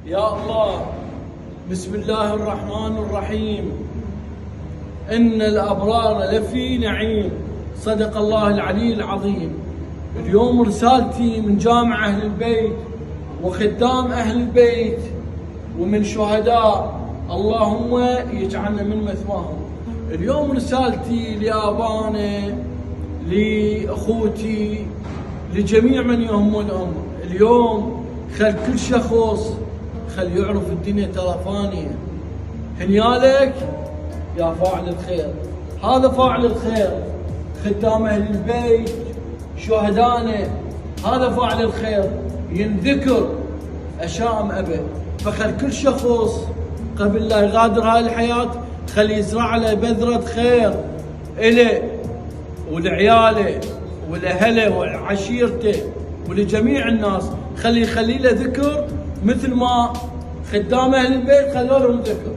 يا الله. بسم الله الرحمن الرحيم. إن الأبرار لفي نعيم. صدق الله العلي العظيم. اليوم رسالتي من جامع أهل البيت وخدام أهل البيت ومن شهداء، اللهم يجعلنا من مثواهم. اليوم رسالتي لآبائنا، لأخوتي، لجميع من يهمون الأمة. اليوم خل كل شخص يعرف الدنيا ترى فانية. هنيالك يا فاعل الخير، هذا فاعل الخير. خدام أهل البيت، شهدانا، هذا فاعل الخير. ينذكر أشاء أم أبى. فخل كل شخص قبل لا يغادر هاي الحياة خلي يزرع له بذرة خير إله ولعياله ولأهله ولعشيرته ولجميع الناس. خلي له ذكر مثل ما خدام أهل البيت خلوا لهم ذكر.